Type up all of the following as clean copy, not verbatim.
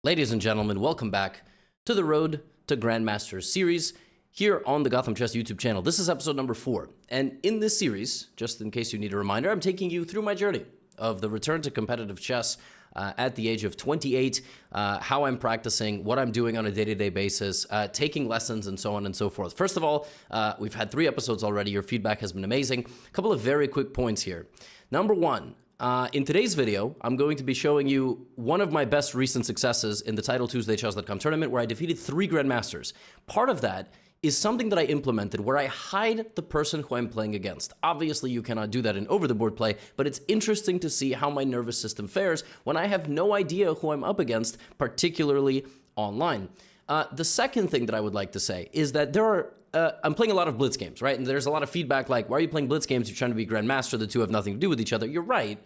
Ladies and gentlemen, welcome back to the Road to Grandmaster series here on the GothamChess YouTube channel. This is episode number 4, and in this series, just in case you need a reminder, I'm taking you through my journey of the return to competitive chess at the age of 28, how I'm practicing, what I'm doing on a day-to-day basis, taking lessons, and so on and so forth. First of all, we've had 3 episodes already. Your feedback has been amazing. A couple of very quick points here. Number 1, in today's video, I'm going to be showing you one of my best recent successes in the Title Tuesday Chess.com tournament where I defeated 3 Grandmasters. Part of that is something that I implemented where I hide the person who I'm playing against. Obviously, you cannot do that in over-the-board play, but it's interesting to see how my nervous system fares when I have no idea who I'm up against, particularly online. The second thing that I would like to say is that there are I'm playing a lot of blitz games, right? And there's a lot of feedback like, why are you playing blitz games? You're trying to be Grandmaster. The two have nothing to do with each other. You're right,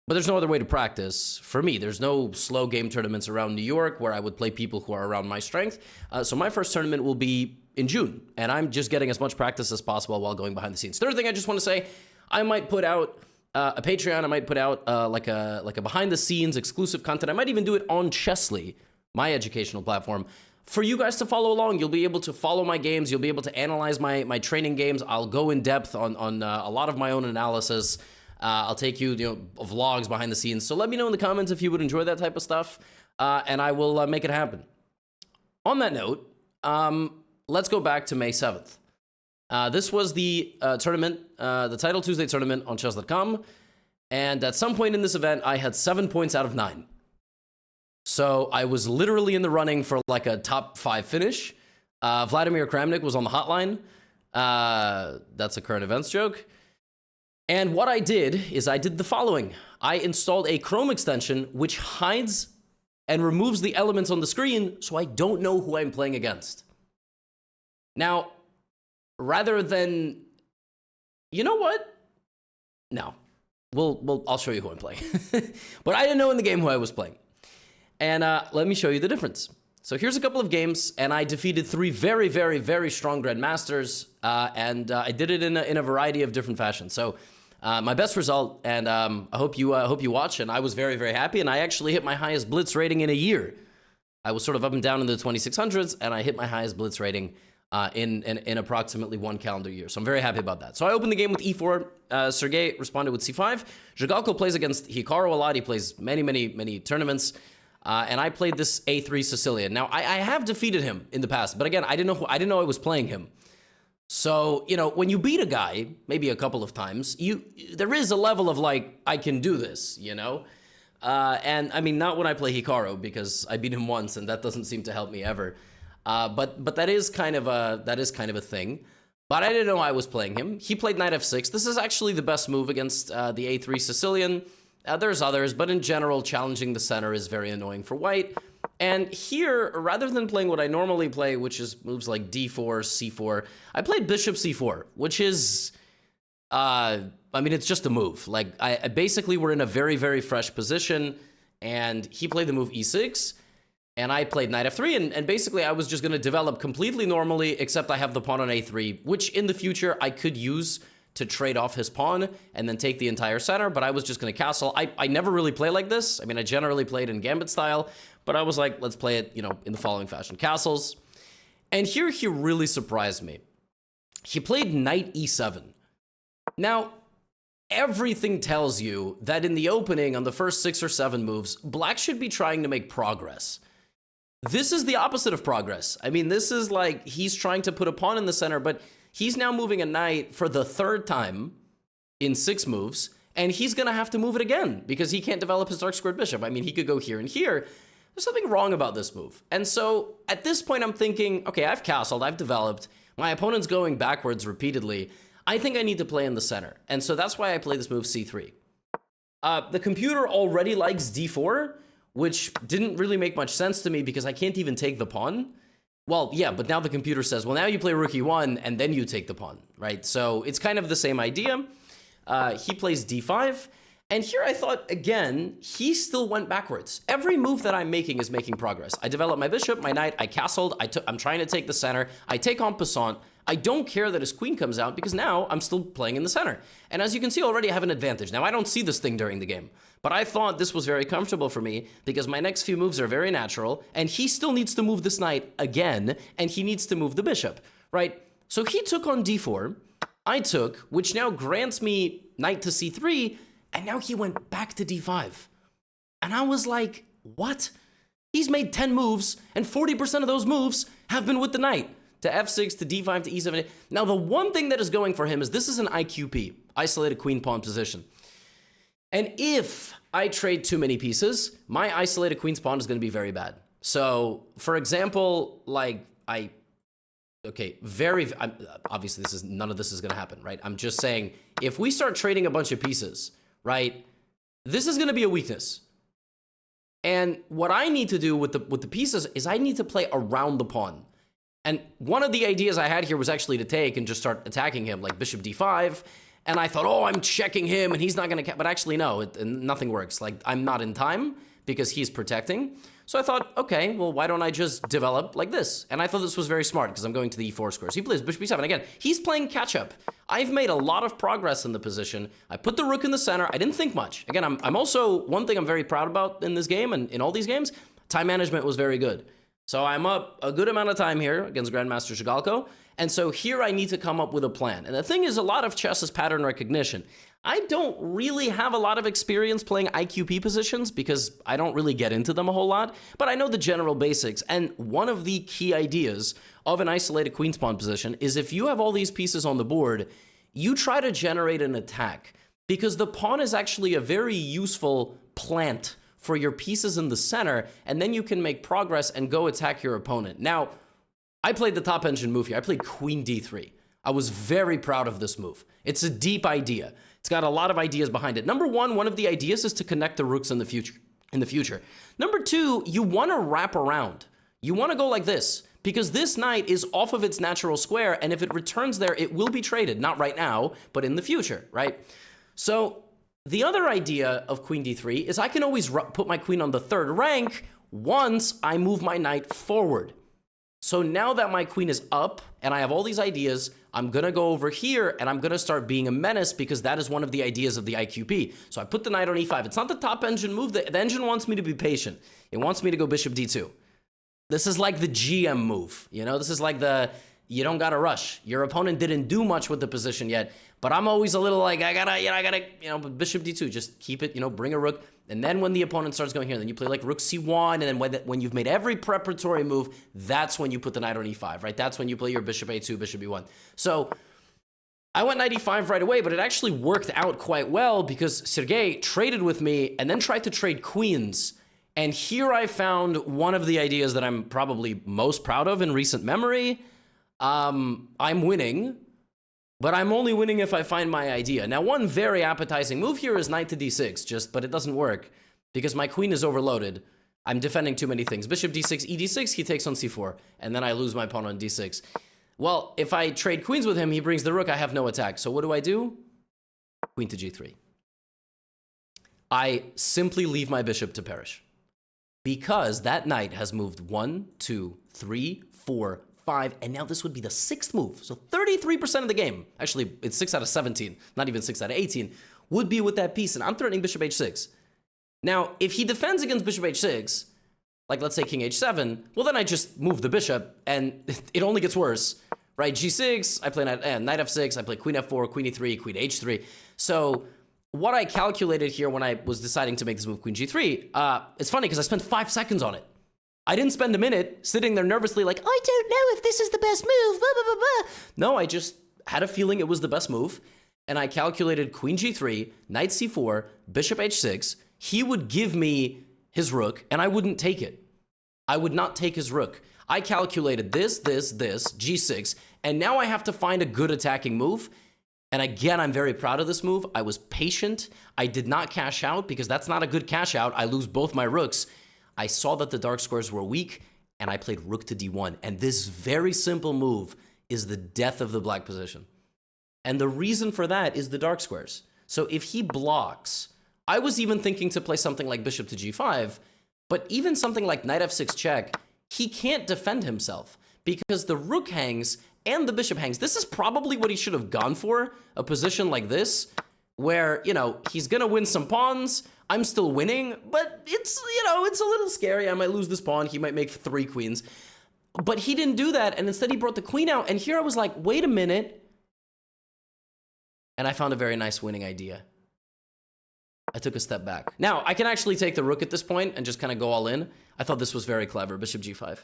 but there's no other way to practice for me. There's no slow game tournaments around New York where I would play people who are around my strength. So my first tournament will be in June, and I'm just getting as much practice as possible while going behind the scenes. Third thing I just want to say, I might put out a Patreon. I might put out like a behind the scenes exclusive content. I might even do it on Chessly, my educational platform, for you guys to follow along. You'll be able to follow my games. You'll be able to analyze my training games. I'll go in depth on a lot of my own analysis. I'll take you, vlogs behind the scenes. So let me know in the comments if you would enjoy that type of stuff, and I will make it happen. On that note, let's go back to May 7th. This was the tournament, the Title Tuesday tournament on chess.com, and at some point in this event, I had 7 points out of 9. So I was literally in the running for like a top 5 finish. Vladimir Kramnik was on the hotline. That's a current events joke. And what I did is I did the following. I installed a Chrome extension which hides and removes the elements on the screen so I don't know who I'm playing against. Now, rather than, you know what? No, I'll show you who I'm playing. But I didn't know in the game who I was playing. And let me show you the difference. So here's a couple of games, and I defeated 3 very, very, very strong Grandmasters, and I did it in a variety of different fashions. So my best result, and I hope you watch, and I was very, very happy, and I actually hit my highest blitz rating in a year. I was sort of up and down in the 2600s, and I hit my highest blitz rating in approximately 1 calendar year. So I'm very happy about that. So I opened the game with e4. Sergey responded with c5. Zhigalko plays against Hikaru a lot. He plays many, many, many tournaments. And I played this a3 Sicilian. Now, I have defeated him in the past, but again, I didn't know I was playing him. So, when you beat a guy, maybe a couple of times, there is a level of like, I can do this, And I mean, not when I play Hikaru, because I beat him once, and that doesn't seem to help me ever. But that is kind of a thing. But I didn't know I was playing him. He played knight f6. This is actually the best move against the a3 Sicilian. There's others, but in general, challenging the center is very annoying for white. And here, rather than playing what I normally play, which is moves like d4, c4, I played bishop c4, which is, I mean, it's just a move. Like, I basically were in a very, very fresh position, and he played the move e6, and I played knight f3, and basically I was just going to develop completely normally, except I have the pawn on a3, which in the future I could use to trade off his pawn and then take the entire center, but I was just going to castle. I never really play like this. I mean, I generally played in gambit style, but I was like, let's play it, in the following fashion. Castles. And here he really surprised me. He played knight e7. Now, everything tells you that in the opening, on the first 6 or 7 moves, black should be trying to make progress. This is the opposite of progress. I mean, this is like he's trying to put a pawn in the center, but he's now moving a knight for the 3rd time in 6 moves, and he's going to have to move it again because he can't develop his dark squared bishop. I mean, he could go here and here. There's something wrong about this move. And so at this point, I'm thinking, okay, I've castled, I've developed. My opponent's going backwards repeatedly. I think I need to play in the center. And so that's why I play this move c3. The computer already likes d4, which didn't really make much sense to me because I can't even take the pawn. Well, yeah, but now the computer says, well, now you play rook e1, and then you take the pawn, right? So it's kind of the same idea. He plays d5, and here I thought, again, he still went backwards. Every move that I'm making is making progress. I developed my bishop, my knight, I castled, I'm trying to take the center, I take en passant. I don't care that his queen comes out because now I'm still playing in the center. And as you can see already, I have an advantage. Now, I don't see this thing during the game, But I thought this was very comfortable for me because my next few moves are very natural, and he still needs to move this knight again, and he needs to move the bishop, right? So he took on d4, I took, which now grants me knight to c3, and now he went back to d5. And I was like, what? He's made 10 moves, and 40% of those moves have been with the knight. To f6, to d5, to e7. Now, the one thing that is going for him is this is an IQP, isolated queen pawn position. And if I trade too many pieces, my isolated queen's pawn is going to be very bad. So, for example, like obviously none of this is going to happen, right? I'm just saying, if we start trading a bunch of pieces, right, this is going to be a weakness. And what I need to do with the pieces is I need to play around the pawn. And one of the ideas I had here was actually to take and just start attacking him, like bishop d5. And I thought, oh, I'm checking him, and he's not going to... But actually, no, nothing works. Like, I'm not in time because he's protecting. So I thought, okay, well, why don't I just develop like this? And I thought this was very smart because I'm going to the e4 square. So he plays bishop e7. Again, he's playing catch-up. I've made a lot of progress in the position. I put the rook in the center. I didn't think much. Again, I'm also... One thing I'm very proud about in this game and in all these games, time management was very good. So I'm up a good amount of time here against Grandmaster Zhigalko. And so here I need to come up with a plan. And the thing is, a lot of chess is pattern recognition. I don't really have a lot of experience playing IQP positions because I don't really get into them a whole lot, but I know the general basics. And one of the key ideas of an isolated queen's pawn position is if you have all these pieces on the board, you try to generate an attack because the pawn is actually a very useful plant for your pieces in the center, and then you can make progress and go attack your opponent. Now, I played the top engine move here. I played queen d3. I was very proud of this move. It's a deep idea. It's got a lot of ideas behind it. Number one of the ideas is to connect the rooks in the future. Number two, you want to wrap around. You want to go like this, because this knight is off of its natural square, and if it returns there, it will be traded. Not right now, but in the future, right? So the other idea of queen d3 is I can always put my queen on the third rank once I move my knight forward. So now that my queen is up and I have all these ideas, I'm going to go over here and I'm going to start being a menace because that is one of the ideas of the IQP. So I put the knight on e5. It's not the top engine move. The engine wants me to be patient. It wants me to go bishop d2. This is like the GM move. You know, this is like the... You don't gotta rush. Your opponent didn't do much with the position yet, but I'm always a little like, I gotta, bishop d2, just keep it, bring a rook. And then when the opponent starts going here, then you play like rook c1, and then when you've made every preparatory move, that's when you put the knight on e5, right? That's when you play your bishop a2, bishop e1. So I went knight e5 right away, but it actually worked out quite well because Sergei traded with me and then tried to trade queens. And here I found one of the ideas that I'm probably most proud of in recent memory. I'm winning, but I'm only winning if I find my idea. Now, one very appetizing move here is knight to d6, but it doesn't work because my queen is overloaded. I'm defending too many things. Bishop d6, e d6, he takes on c4, and then I lose my pawn on d6. Well, if I trade queens with him, he brings the rook, I have no attack. So what do? Queen to g3. I simply leave my bishop to perish because that knight has moved 1, 2, 3, 4, 5, and now this would be the 6th move. So 33% of the game, actually it's 6 out of 17, not even 6 out of 18, would be with that piece, and I'm threatening bishop h6. Now, if he defends against bishop h6, like let's say king h7, well then I just move the bishop, and it only gets worse, right? g6, I play knight f6, I play queen f4, queen e3, queen h3. So what I calculated here when I was deciding to make this move, queen g3, it's funny because I spent 5 seconds on it. I didn't spend a minute sitting there nervously like, I don't know if this is the best move, blah, blah, blah, blah. No, I just had a feeling it was the best move, and I calculated queen g3, knight c4, bishop h6. He would give me his rook, and I wouldn't take it. I would not take his rook. I calculated this, g6, and now I have to find a good attacking move. And again, I'm very proud of this move. I was patient. I did not cash out because that's not a good cash out. I lose both my rooks. I saw that the dark squares were weak, and I played rook to d1. And this very simple move is the death of the black position. And the reason for that is the dark squares. So if he blocks, I was even thinking to play something like bishop to g5, but even something like knight f6 check, he can't defend himself because the rook hangs and the bishop hangs. This is probably what he should have gone for, a position like this, where, he's going to win some pawns. I'm still winning, but it's, you know, it's a little scary. I might lose this pawn. He might make 3 queens. But he didn't do that, and instead he brought the queen out, and here I was like, wait a minute. And I found a very nice winning idea. I took a step back. Now, I can actually take the rook at this point and just kind of go all in. I thought this was very clever, bishop g5.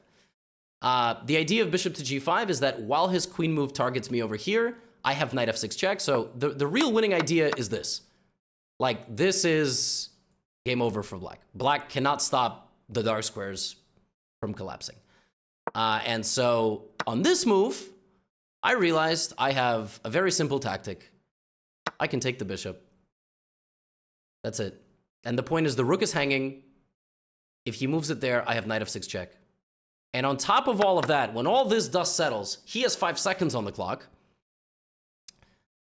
The idea of bishop to g5 is that while his queen move targets me over here, I have knight f6 check. So the real winning idea is this. Like, this is game over for black. Black cannot stop the dark squares from collapsing. And so on this move, I realized I have a very simple tactic. I can take the bishop. That's it. And the point is the rook is hanging. If he moves it there, I have knight f6 check. And on top of all of that, when all this dust settles, he has 5 seconds on the clock.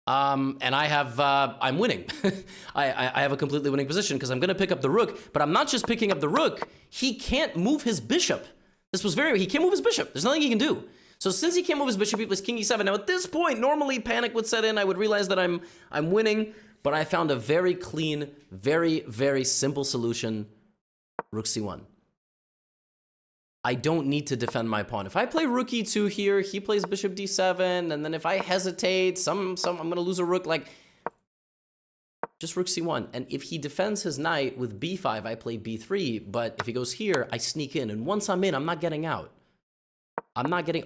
And I'm winning. I have a completely winning position because I'm going to pick up the rook, but I'm not just picking up the rook. He can't move his bishop. He can't move his bishop. There's nothing he can do. So since he can't move his bishop, he plays king e7. Now at this point, normally panic would set in. I would realize that I'm winning, but I found a very clean, very, very simple solution. Rook c1. I don't need to defend my pawn. If I play rook e2 here, he plays bishop d7, and then if I hesitate, I'm going to lose a rook, like, just rook c1. And if he defends his knight with b5, I play b3, but if he goes here, I sneak in, and once I'm in, I'm not getting out.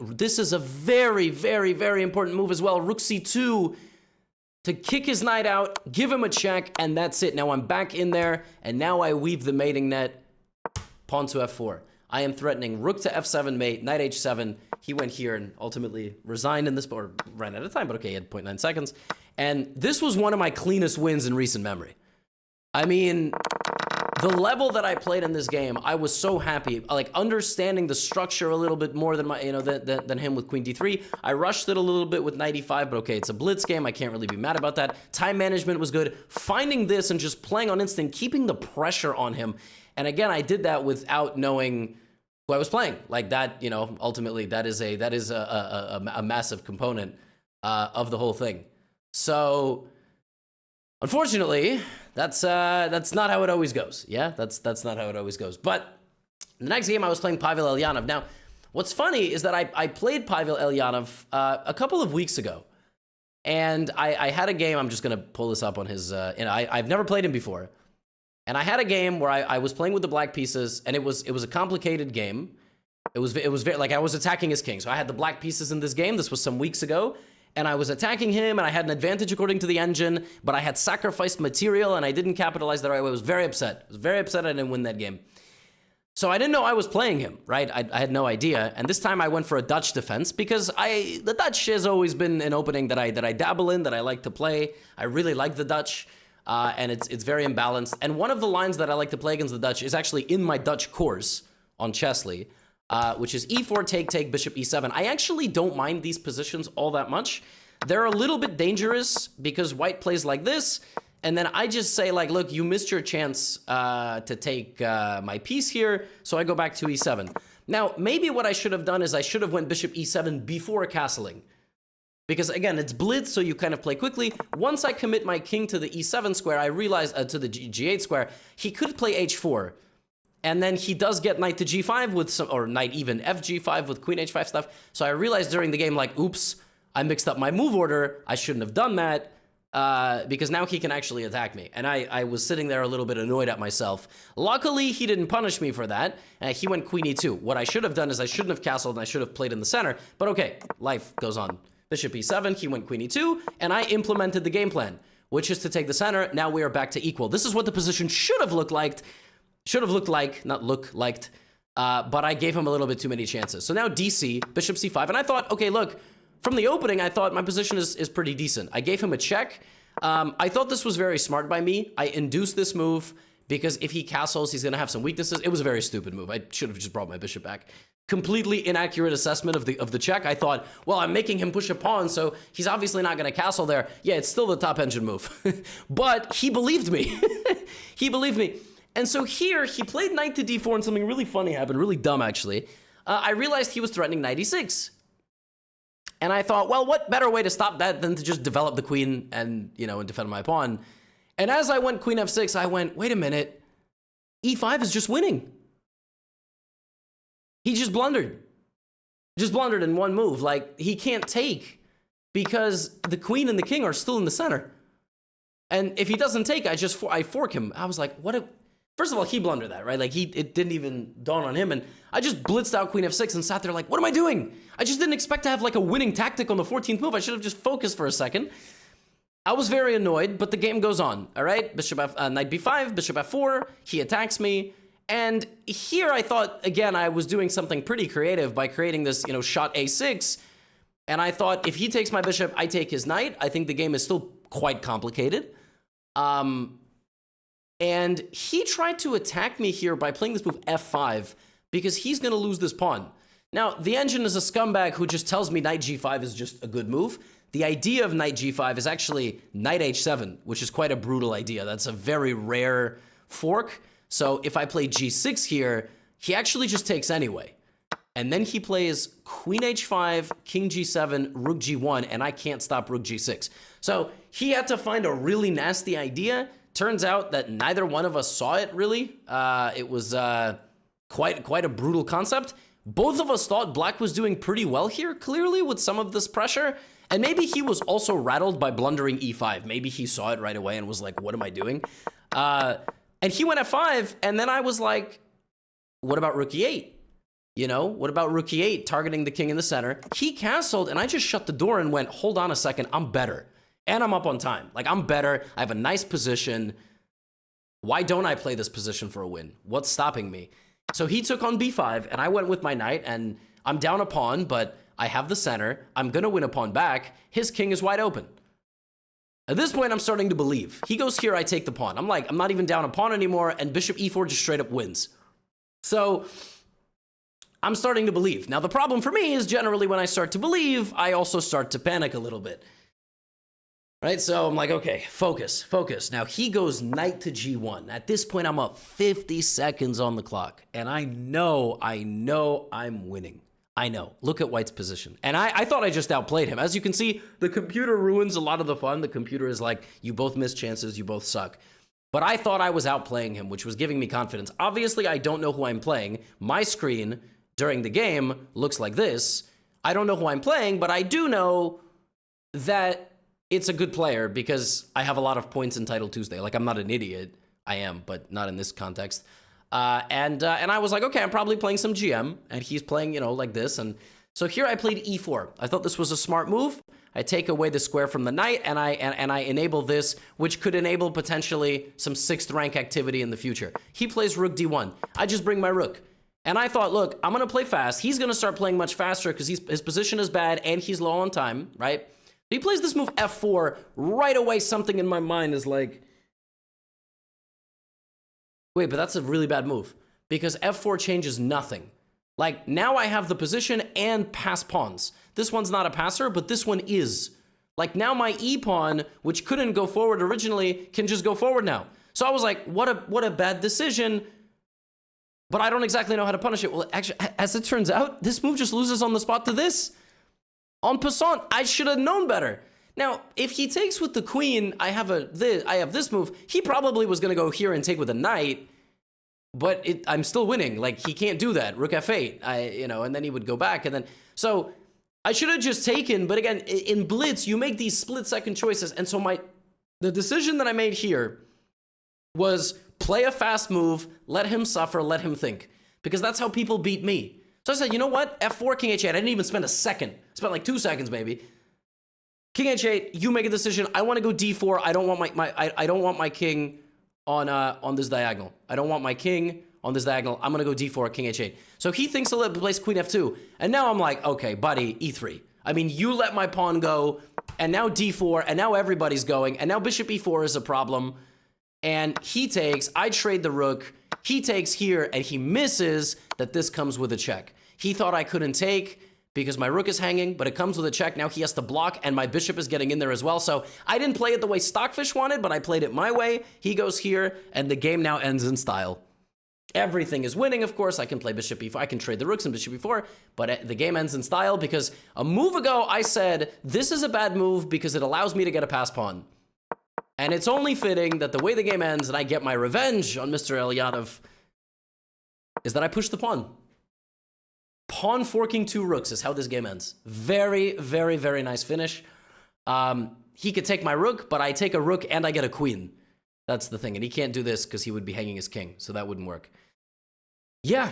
This is a very, very, very important move as well. Rook c2 to kick his knight out, give him a check, and that's it. Now I'm back in there, and now I weave the mating net, pawn to f4. I am threatening rook to f7 mate, knight h7. He went here and ultimately resigned in this, or ran out of time, but okay, he had 0.9 seconds. And this was one of my cleanest wins in recent memory. I mean, the level that I played in this game, I was so happy, like understanding the structure a little bit more than than him with queen d3. I rushed it a little bit with knight e5, but okay, it's a blitz game. I can't really be mad about that. Time management was good. Finding this and just playing on instinct, keeping the pressure on him. And again, I did that without knowing who I was playing. Like that, ultimately that is a massive component of the whole thing. So unfortunately, that's not how it always goes. Yeah, that's not how it always goes. But the next game I was playing Pavel Eljanov. Now, what's funny is that I played Pavel Eljanov a couple of weeks ago. And I had a game, I'm just going to pull this up on his, I've never played him before. And I had a game where I was playing with the black pieces, and it was a complicated game. It was very, like, I was attacking his king. So I had the black pieces in this game. This was some weeks ago. And I was attacking him, and I had an advantage according to the engine, but I had sacrificed material, and I didn't capitalize that right away. I was very upset. I was very upset I didn't win that game. So I didn't know I was playing him, right? I had no idea. And this time I went for a Dutch defense, because the Dutch has always been an opening that I dabble in, that I like to play. I really like the Dutch. And it's very imbalanced. And one of the lines that I like to play against the Dutch is actually in my Dutch course on Chessly, which is e4, take, bishop e7. I actually don't mind these positions all that much. They're a little bit dangerous because white plays like this, and then I just say, like, look, you missed your chance to take my piece here, so I go back to e7. Now, maybe what I should have done is I should have went bishop e7 before castling. Because, again, it's blitz, so you kind of play quickly. Once I commit my king to the e7 square, I realize, to the g8 square, he could play h4. And then he does get knight to g5 with some, or knight even fg5 with queen h5 stuff. So I realized during the game, like, oops, I mixed up my move order. I shouldn't have done that, because now he can actually attack me. And I was sitting there a little bit annoyed at myself. Luckily, he didn't punish me for that. He went queen e2. What I should have done is I shouldn't have castled, and I should have played in the center. But okay, life goes on. Bishop e7, he went queen e2, and I implemented the game plan, which is to take the center. Now we are back to equal. This is what the position should have looked like. But I gave him a little bit too many chances. So now dc, bishop c5, and I thought, okay, look, from the opening, I thought my position is pretty decent. I gave him a check. I thought this was very smart by me. I induced this move because if he castles, he's going to have some weaknesses. It was a very stupid move. I should have just brought my bishop back. Completely inaccurate assessment of the check. I thought, well, I'm making him push a pawn, so he's obviously not going to castle there. Yeah, it's still the top engine move. But he believed me. He believed me. And so here, he played knight to d4, and something really funny happened, really dumb, actually. I realized he was threatening knight e6. And I thought, well, what better way to stop that than to just develop the queen and, and defend my pawn? And as I went queen f6, I went, wait a minute, e5 is just winning. He just blundered. Just blundered in one move. Like, he can't take because the queen and the king are still in the center. And if he doesn't take, I fork him. I was like, what a... First of all, he blundered that, right? Like, it didn't even dawn on him. And I just blitzed out queen f6 and sat there like, what am I doing? I just didn't expect to have like a winning tactic on the 14th move. I should have just focused for a second. I was very annoyed, but the game goes on, all right? Knight b5, bishop f4, he attacks me. And here I thought, again, I was doing something pretty creative by creating this, shot a6. And I thought, if he takes my bishop, I take his knight. I think the game is still quite complicated. And he tried to attack me here by playing this move f5 because he's going to lose this pawn. Now, the engine is a scumbag who just tells me knight g5 is just a good move. The idea of knight g5 is actually knight h7, which is quite a brutal idea. That's a very rare fork. So if I play g6 here, he actually just takes anyway. And then he plays queen h5, king g7, rook g1, and I can't stop rook g6. So he had to find a really nasty idea. Turns out that neither one of us saw it, really. It was quite a brutal concept. Both of us thought black was doing pretty well here, clearly, with some of this pressure. And maybe he was also rattled by blundering e5. Maybe he saw it right away and was like, what am I doing? And he went f5, and then I was like, what about rook e8? What about rook e8, targeting the king in the center? He castled, and I just shut the door and went, hold on a second, I'm better. And I'm up on time. Like, I'm better. I have a nice position. Why don't I play this position for a win? What's stopping me? So he took on b5, and I went with my knight, and I'm down a pawn, but I have the center. I'm going to win a pawn back. His king is wide open. At this point, I'm starting to believe. He goes here, I take the pawn. I'm like, I'm not even down a pawn anymore, and bishop e4 just straight up wins. So I'm starting to believe. Now, the problem for me is generally when I start to believe, I also start to panic a little bit. Right, so I'm like, okay, focus. Now, he goes knight to g1. At this point, I'm up 50 seconds on the clock. And I know I'm winning. I know. Look at white's position. And I thought I just outplayed him. As you can see, the computer ruins a lot of the fun. The computer is like, you both miss chances, you both suck. But I thought I was outplaying him, which was giving me confidence. Obviously, I don't know who I'm playing. My screen during the game looks like this. I don't know who I'm playing, but I do know that it's a good player because I have a lot of points in Title Tuesday. Like, I'm not an idiot. I am, but not in this context. And I was like, okay, I'm probably playing some GM, and he's playing, like this. And so here I played e4. I thought this was a smart move. I take away the square from the knight, and I enable this, which could enable potentially some 6th rank activity in the future. He plays rook d1. I just bring my rook. And I thought, look, I'm going to play fast. He's going to start playing much faster because his position is bad, and he's low on time, right? He plays this move f4. Right away, something in my mind is like, wait, but that's a really bad move because f4 changes nothing. Like, now I have the position and pass pawns. This one's not a passer, but this one is. Like, now my e pawn, which couldn't go forward originally, can just go forward now. So I was like, what a bad decision. But I don't exactly know how to punish it. Well, actually, as it turns out, this move just loses on the spot to this. En passant, I should have known better. Now, if he takes with the queen, I have this move. He probably was going to go here and take with a knight, but I'm still winning. Like, he can't do that. Rook f8, and then he would go back. And then, so I should have just taken. But again, in blitz, you make these split-second choices. And so the decision that I made here was play a fast move, let him suffer, let him think. Because that's how people beat me. So I said, you know what? f4, king h8. I didn't even spend a second. I spent like 2 seconds, maybe. King h8. You make a decision. I want to go d4. I don't want I don't want my king on this diagonal. I don't want my king on this diagonal. I'm gonna go d4, king h8. So he thinks he'll place queen f2, and now I'm like, okay, buddy, e3. I mean, you let my pawn go, and now d4, and now everybody's going, and now bishop e4 is a problem. And he takes. I trade the rook. He takes here, and he misses that this comes with a check. He thought I couldn't take because my rook is hanging, but it comes with a check. Now he has to block, and my bishop is getting in there as well. So I didn't play it the way Stockfish wanted, but I played it my way. He goes here, and the game now ends in style. Everything is winning, of course. I can play bishop e4. I can trade the rooks and bishop e4, but the game ends in style because a move ago I said, this is a bad move because it allows me to get a pass pawn. And it's only fitting that the way the game ends and I get my revenge on Mr. Eljanov is that I push the pawn. Pawn forking 2 rooks is how this game ends. Very, very, very nice finish. He could take my rook, but I take a rook and I get a queen. That's the thing. And he can't do this because he would be hanging his king, so that wouldn't work. Yeah,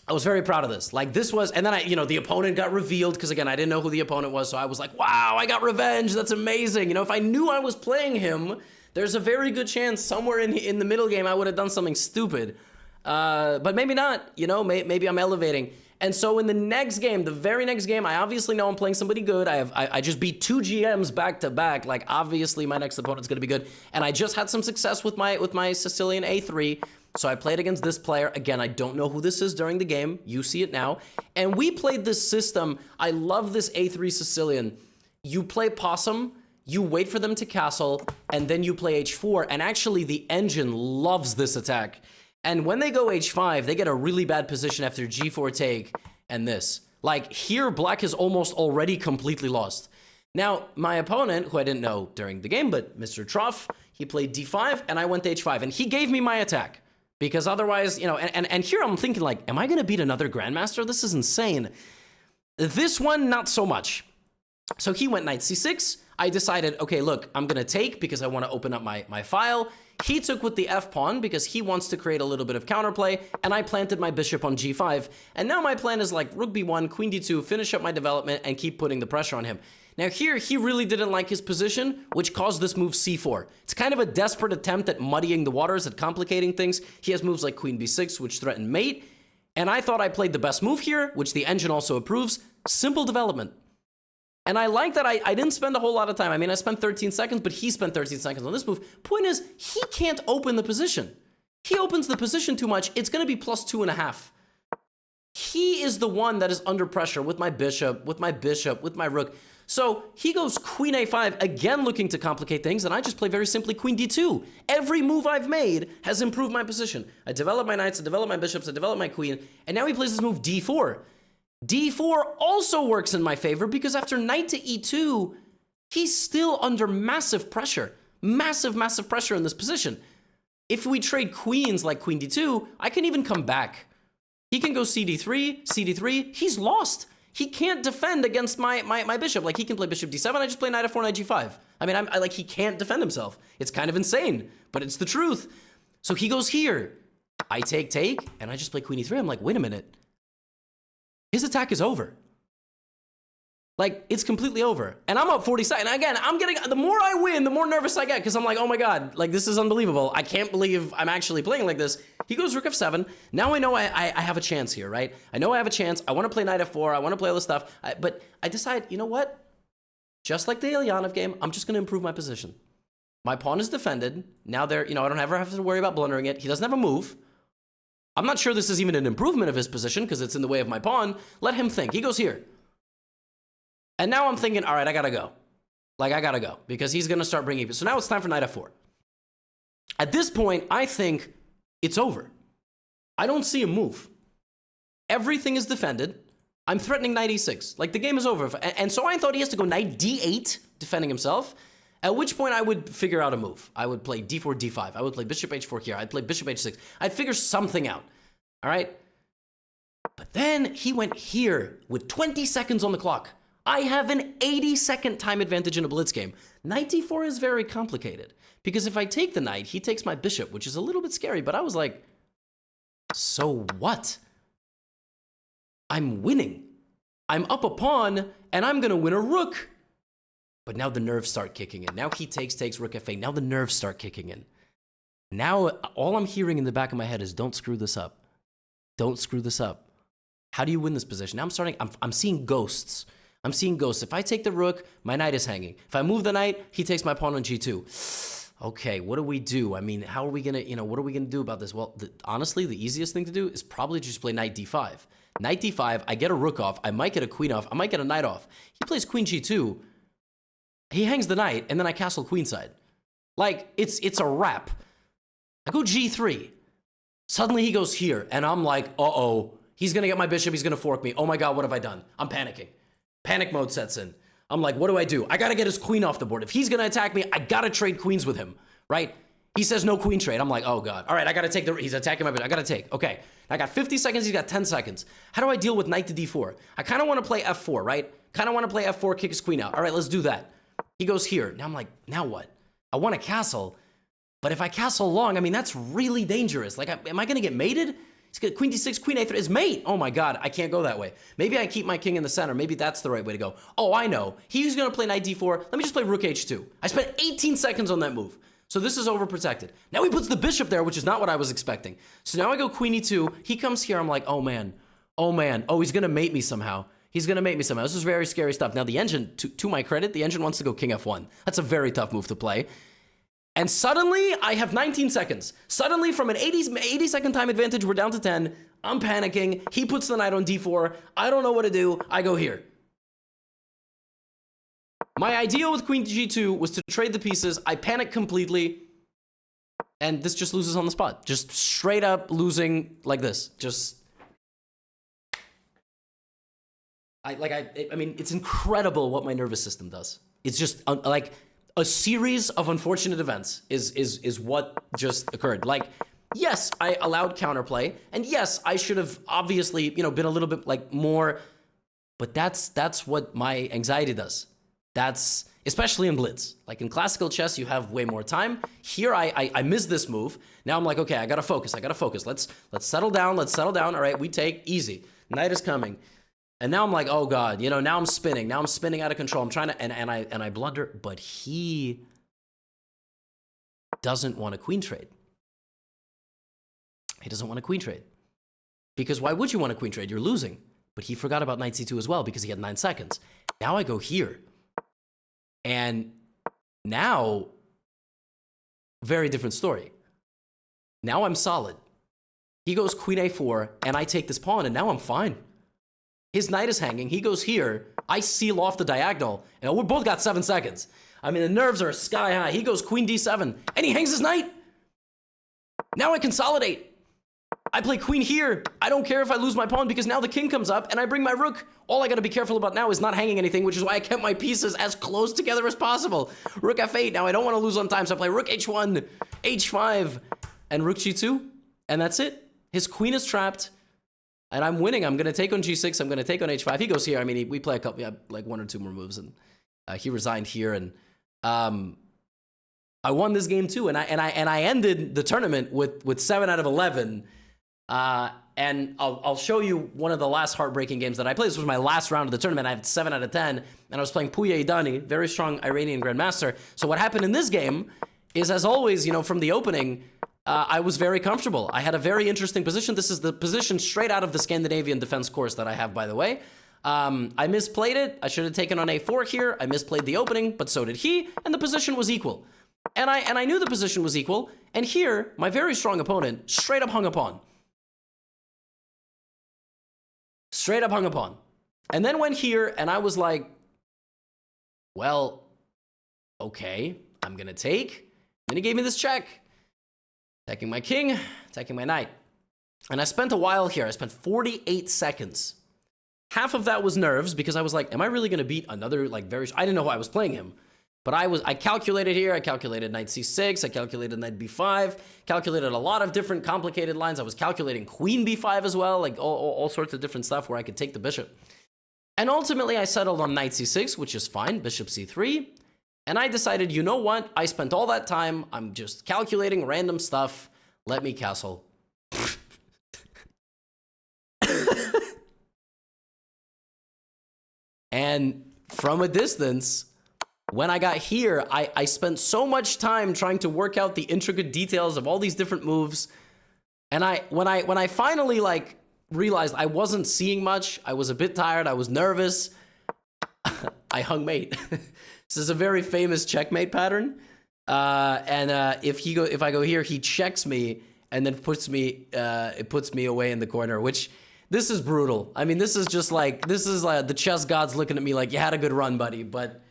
I was very proud of this. Like, this was, and then the opponent got revealed because, again, I didn't know who the opponent was, so I was like, wow, I got revenge. That's amazing. If I knew I was playing him, there's a very good chance somewhere in the middle game I would have done something stupid. But maybe not, maybe I'm elevating. And so in the next game, the very next game, I obviously know I'm playing somebody good. I just beat 2 GMs back to back. Like, obviously my next opponent's gonna be good. And I just had some success with my Sicilian A3. So I played against this player. Again, I don't know who this is during the game. You see it now. And we played this system. I love this A3 Sicilian. You play possum, you wait for them to castle, and then you play H4. And actually the engine loves this attack. And when they go H5, they get a really bad position after G4 take and this. Like, here, black is almost already completely lost. Now, my opponent, who I didn't know during the game, but Mr. Troff, he played D5, and I went to H5. And he gave me my attack. Because otherwise, and here I'm thinking, like, am I going to beat another Grandmaster? This is insane. This one, not so much. So he went Knight C6. I decided, okay, look, I'm going to take because I want to open up my file. He took with the F-pawn because he wants to create a little bit of counterplay, and I planted my bishop on G5. And now my plan is like Rook B1, Queen D2, finish up my development, and keep putting the pressure on him. Now here, he really didn't like his position, which caused this move C4. It's kind of a desperate attempt at muddying the waters, at complicating things. He has moves like Queen B6, which threaten mate. And I thought I played the best move here, which the engine also approves. Simple development. And I like that I didn't spend a whole lot of time. I mean, I spent 13 seconds, but he spent 13 seconds on this move. Point is, he can't open the position. He opens the position too much. It's going to be plus 2.5. He is the one that is under pressure with my bishop, with my rook. So he goes Queen A5, again looking to complicate things, and I just play very simply Queen D2. Every move I've made has improved my position. I develop my knights, I develop my bishops, I develop my queen, and now he plays this move D4. D4 also works in my favor because after knight to E2, he's still under massive pressure. Massive, massive pressure in this position. If we trade queens like Queen D2, I can even come back. He can go CD3, CD3, he's lost. He can't defend against my bishop. Like, he can play bishop D7, I just play knight F4, knight G5. I mean, like, he can't defend himself. It's kind of insane, but it's the truth. So he goes here. I take, and I just play Queen E3. I'm like, wait a minute. His attack is over. Like, it's completely over. And I'm up 40 seconds. And again, the more I win, the more nervous I get, because I'm like, oh my God, like, this is unbelievable. I can't believe I'm actually playing like this. He goes Rook F7. Now I know I have a chance here, right? I know I have a chance. I want to play Knight F4. I want to play all this stuff. But I decide, you know what? Just like the Eljanov game, I'm just going to improve my position. My pawn is defended. Now I don't ever have to worry about blundering it. He doesn't have a move. I'm not sure this is even an improvement of his position because it's in the way of my pawn. Let him think. He goes here. And now I'm thinking, all right, I gotta go. Like, I gotta go because he's gonna start bringing. So now it's time for Knight F4. At this point, I think it's over. I don't see a move. Everything is defended. I'm threatening Knight E6. Like, the game is over. And so I thought he has to go Knight D8, defending himself. At which point I would figure out a move. I would play D4, D5. I would play Bishop H4 here. I'd play Bishop H6. I'd figure something out. All right? But then he went here with 20 seconds on the clock. I have an 80-second time advantage in a blitz game. Knight D4 is very complicated. Because if I take the knight, he takes my bishop, which is a little bit scary. But I was like, so what? I'm winning. I'm up a pawn, and I'm going to win a rook. But now the nerves start kicking in. Now he takes Rook F8. Now the nerves start kicking in. Now all I'm hearing in the back of my head is, don't screw this up. Don't screw this up. How do you win this position? Now I'm seeing ghosts. I'm seeing ghosts. If I take the rook, my knight is hanging. If I move the knight, he takes my pawn on G2. Okay, what do we do? I mean, how are we going to, what are we going to do about this? Well, honestly, the easiest thing to do is probably just play Knight D5. Knight D5, I get a rook off. I might get a queen off. I might get a knight off. He plays Queen G2. He hangs the knight, and then I castle queenside. Like, it's a wrap. I go G3. Suddenly he goes here, and I'm like, uh-oh. He's going to get my bishop. He's going to fork me. Oh my God, what have I done? I'm panicking. Panic mode sets in. I'm like, what do I do? I gotta get his queen off the board. If he's gonna attack me, I gotta trade queens with him, right? He says no queen trade. I'm like, oh God. All right, I gotta take he's attacking my bit. I gotta take. Okay, I got 50 seconds, he's got 10 seconds. How do I deal with knight to d4? I kind of want to play f4, right? Kind of want to play f4, kick his queen out. All right, let's do that. He goes here. Now I'm like, now what? I want to castle, but if I castle long, I mean, that's really dangerous. Like, am I gonna get mated? He's got queen d6, queen a3, his mate. Oh my God, I can't go that way. Maybe I keep my king in the center. Maybe that's the right way to go. Oh, I know. He's gonna play knight d4. Let me just play rook h2. I spent 18 seconds on that move. So this is overprotected. Now he puts the bishop there, which is not what I was expecting. So now I go queen e2. He comes here. I'm like, oh man. Oh man. Oh, he's gonna mate me somehow. He's gonna mate me somehow. This is very scary stuff. Now the engine, to my credit, the engine wants to go king f1. That's a very tough move to play. And suddenly, I have 19 seconds. Suddenly, from an 80-second time advantage, we're down to 10. I'm panicking. He puts the knight on d4. I don't know what to do. I go here. My idea with queen g2 was to trade the pieces. I panic completely. And this just loses on the spot. Just straight up losing like this. Just... I mean, it's incredible what my nervous system does. It's just, like... A series of unfortunate events is what just occurred. Like, yes, I allowed counterplay, and yes, I should have obviously, you know, been a little bit like more, but that's what my anxiety does. That's especially in blitz. Like in classical chess, you have way more time. Here, I missed this move. Now I'm like, okay, I gotta focus. Let's settle down. Let's settle down. All right, we take easy. Knight is coming. And now I'm like, oh God, you know, now I'm spinning. Now I'm spinning out of control. I'm trying to, and I blunder, but he doesn't want a queen trade. He doesn't want a queen trade. Because why would you want a queen trade? You're losing. But he forgot about knight c2 as well because he had 9 seconds. Now I go here. And now, very different story. Now I'm solid. He goes queen a4, and I take this pawn, and now I'm fine. His knight is hanging. He goes here. I seal off the diagonal. And we both got 7 seconds. I mean, the nerves are sky high. He goes queen d7, and he hangs his knight. Now I consolidate. I play queen here. I don't care if I lose my pawn because now the king comes up, and I bring my rook. All I got to be careful about now is not hanging anything, which is why I kept my pieces as close together as possible. Rook f8. Now I don't want to lose on time, so I play rook h1, h5, and rook g2, and that's it. His queen is trapped. And I'm winning. I'm going to take on g6. I'm going to take on h5. He goes here. I mean, we play a couple, like 1 or 2 more moves, and he resigned here. And I won this game too. And I ended the tournament with 7 out of 11. And I'll show you one of the last heartbreaking games that I played. This was my last round of the tournament. I had 7 out of 10, and I was playing Puya Idani, very strong Iranian Grandmaster. So what happened in this game is, as always, you know, from the opening, I was very comfortable. I had a very interesting position. This is the position straight out of the Scandinavian defense course that I have, by the way. I misplayed it. I should have taken on a4 here. I misplayed the opening, but so did he, and the position was equal. And I knew the position was equal, and here, my very strong opponent straight up hung a pawn. Straight up hung a pawn. And then went here, and I was like, well, okay, I'm gonna take. Then he gave me this check. Attacking my king, attacking my knight. And I spent a while here. I spent 48 seconds. Half of that was nerves because I was like, am I really going to beat another, like, I didn't know how I was playing him. But I calculated here. I calculated knight c6. I calculated knight b5. Calculated a lot of different complicated lines. I was calculating queen b5 as well, like all sorts of different stuff where I could take the bishop. And ultimately, I settled on knight c6, which is fine, bishop c3. And I decided, you know what? I spent all that time. I'm just calculating random stuff. Let me castle. And from a distance, when I got here, I spent so much time trying to work out the intricate details of all these different moves. And when I finally like realized I wasn't seeing much, I was a bit tired, I was nervous, I hung mate. This is a very famous checkmate pattern. If I go here, he checks me and then puts me away in the corner, which this is brutal. I mean, this is like the chess gods looking at me like, you had a good run, buddy. But,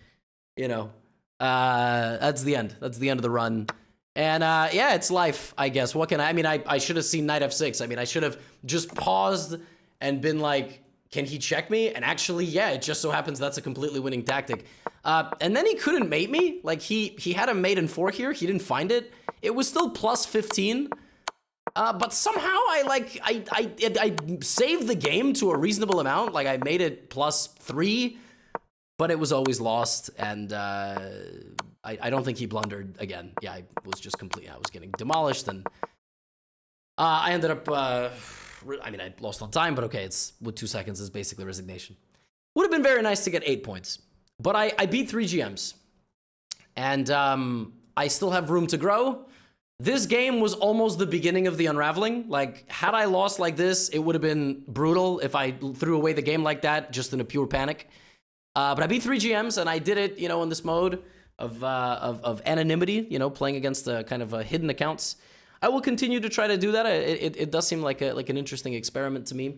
you know, that's the end. That's the end of the run. And yeah, it's life, I guess. What can I mean, I should have seen knight f6. I mean, I should have just paused and been like, can he check me? And actually, yeah, it just so happens that's a completely winning tactic. And then he couldn't mate me. Like, he had a mate in 4 here. He didn't find it. It was still plus 15. But somehow I saved the game to a reasonable amount. Like, I made it plus 3, but it was always lost. And I don't think he blundered again. Yeah, I was getting demolished. And I ended up... I mean, I lost on time, but okay, it's with 2 seconds is basically resignation. Would have been very nice to get 8 points, but I beat 3 GMs, and I still have room to grow. This game was almost the beginning of the unraveling. Like, had I lost like this, it would have been brutal if I threw away the game like that, just in a pure panic. But I beat 3 GMs, and I did it, in this mode of anonymity, playing against kind of hidden accounts. I will continue to try to do that. It does seem like an interesting experiment to me.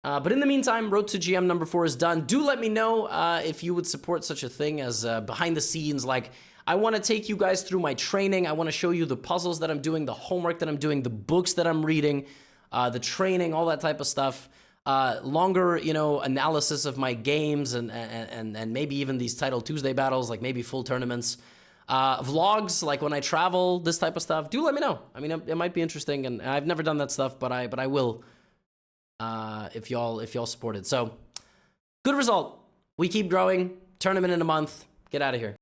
But in the meantime, Road to GM number 4 is done. Do let me know if you would support such a thing as behind the scenes. Like, I want to take you guys through my training. I want to show you the puzzles that I'm doing, the homework that I'm doing, the books that I'm reading, the training, all that type of stuff. Longer, analysis of my games and maybe even these Title Tuesday battles, like maybe full tournaments. Vlogs, like when I travel, this type of stuff. Do let me know. I mean, it might be interesting, and I've never done that stuff, but I will if y'all support it. So, good result. We keep growing. Tournament in a month. Get out of here.